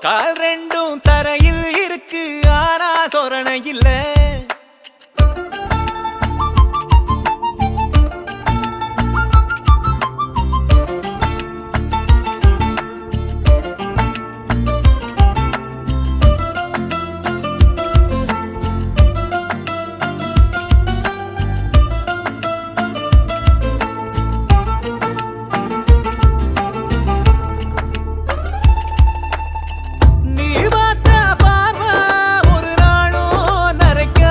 கால் ரெண்டும் தரையில் இருக்கு ஆனா சொரணை இல்ல நீ பார்த்த பார்வை ஒரு நாளும் நரைக்க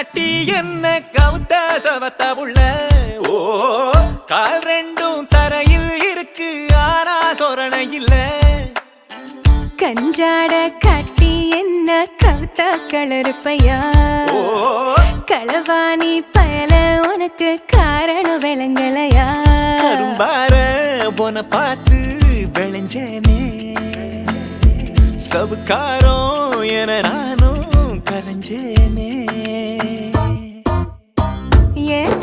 காட்டி என்ன கவுத்த சவத்த உள்ள ஓ கால் ரெண்டும் தரையில் இருக்கு ஆனா சொரணை இல்ல கஞ்சாட காட்டி என்ன கவுத்தா கலருப்பையா களவாணி பயல உனக்கு காரணம் விளங்கலையா கரும்பார போன பார்த்து விளைஞ்சேனே சவுக்காரம் என நானும் கரைஞ்சேனே ஏன்